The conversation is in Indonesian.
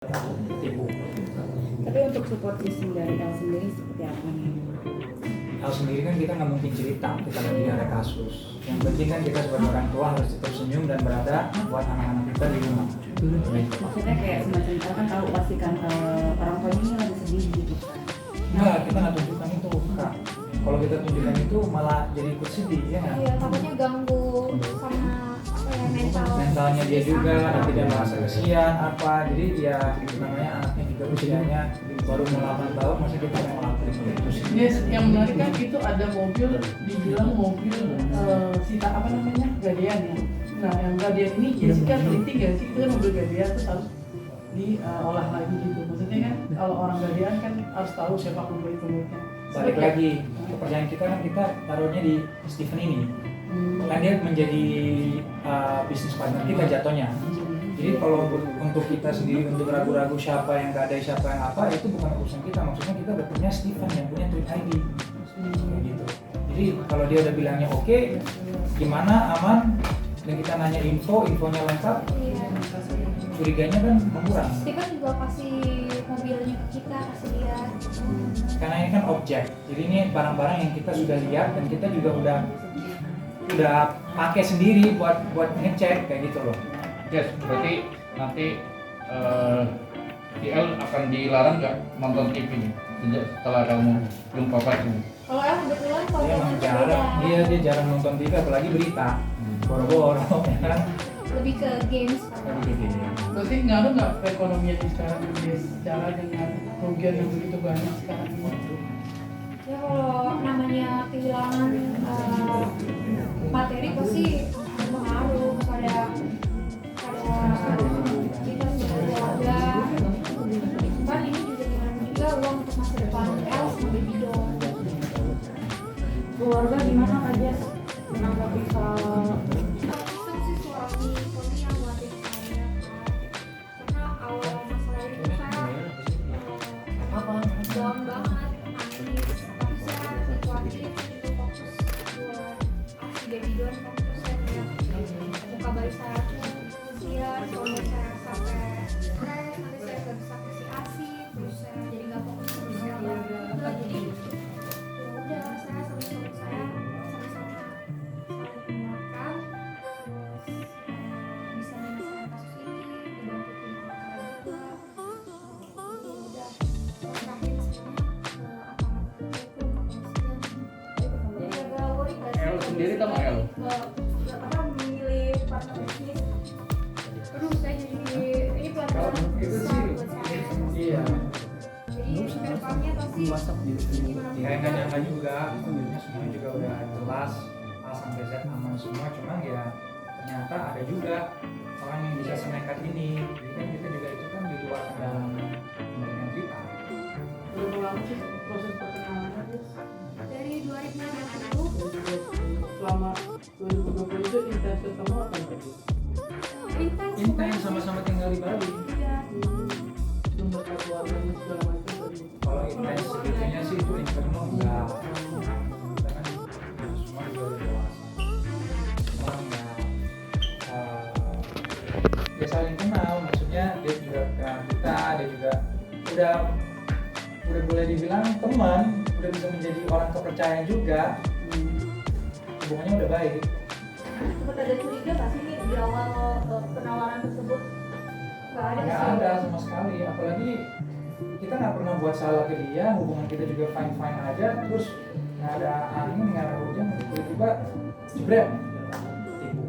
Ibu. Tapi untuk support system dari El sendiri seperti apa nih? El sendiri kan kita nggak mungkin cerita kita lagi ada kasus. Yang penting kan kita sebagai orang tua harus tetap senyum dan berada buat anak-anak kita di rumah. Maksudnya kayak semacam kita kan tahu pasti kan orang tuanya ini lagi sedih gitu kan. Enggak, kita nggak tunjukkan itu, Kak. Kalau kita tunjukkan itu malah jadi ikut sedih, ya nggak? Iya, takutnya ganggu sama apa ya Mentalnya dia juga, nanti dia merasa kesian apa. Jadi ya namanya anaknya juga usianya baru mau 8 tahun, masih kita mau ngelakuin itu sih. Yes, yang menarik kan itu ada mobil, dibilang mobil sita apa namanya, Gadian ya. Nah, yang Gadian ini Jessica teliti gak sih, itu kan mobil Gadian terus harus diolah lagi gitu. Maksudnya kan kalau orang Gadian kan harus tahu siapa pemilik-pemiliknya. Balik lagi, kepercayaan kita kan kita taruhnya di Steven ini. Kan dia menjadi bisnis partner kita jatuhnya. Jadi kalau untuk kita sendiri untuk ragu-ragu siapa yang gak ada siapa yang apa itu bukan urusan kita. Maksudnya kita udah punya Steven yang punya Tweet ID gitu. Jadi kalau dia udah bilangnya oke, gimana aman dan kita nanya infonya lengkap, curiganya kan berkurang. Steven juga kasih mobilnya ke kita, kasih lihat. Karena ini kan objek. Jadi ini barang-barang yang kita sudah lihat dan kita juga udah pakai sendiri buat ngecek kayak gitu loh. Yes, berarti nanti IL akan dilarang nggak nonton TV nih setelah kamu jumpa ini? Kalau El kebetulan kalau Dia emang nonton jarang, beda. dia jarang nonton TV apalagi berita. Boro-boro ya kan. Lebih ke games. Lebih gitu. Berarti ngaruh nggak perekonomian di sekarang ini secara dengan kerugian yang begitu banyak sekarang ini? Ya kalau namanya kehilangan materi pasti berpengaruh pada kita sebagai keluarga. Kan ini juga gimana juga uang untuk masa depan El sebagai bidon. Keluarga gimana Kak Jess? Menanggapi soal Itu sih suami yang buatin saya karena awal masalah itu saya down banget nangis tapi saya dikuatin untuk fokus buat asi baby doon fokus saya melihat muka bayi saya tuh kesian kalau saya sampai stres nanti saya gak bisa kasih asi terus saya jadi gak fokus sama saya juga jadi ya udah saya sama suami saya sama-sama saling menguatkan terus bisa menyelesaikan kasus ini dibantu tim pengacara juga udah serahin semuanya ke aparat hukum kepolisian jadi agak worry gak sih El sendiri sama El? apa memilih partner bisnis aduh saya jadi ini pelajaran Itu besar sih. buat saya Iya. jadi kedepannya pasti gimana Kayak nggak nyangka juga, semuanya juga udah jelas A sampai Z aman semua, cuma ya ternyata ada juga orang yang bisa senekat ini. Jadi kan kita juga itu kan di luar dalam pemberian kita. Berapa lama sih proses perkenalannya? Jess? dari 2020 Selama 2020 itu intens ketemu apa enggak? Intens sama-sama tinggal di Bali. ya Sumber keluarganya segala macam tadi. Kalau intens sebetulnya sih itu internal enggak. Kita kan semua juga udah dewasa. Semua enggak. Ya saling kenal, maksudnya dia juga kenal kita, dia juga udah boleh dibilang teman, udah bisa menjadi orang kepercayaan juga. Hubungannya udah baik. sempat ada curiga nggak sih nih di awal penawaran tersebut nggak ada Nggak sih ada sama sekali, apalagi kita nggak pernah buat salah ke dia, hubungan kita juga fine aja, terus nggak ada angin, nggak ada hujan, tiba-tiba jebret tipu.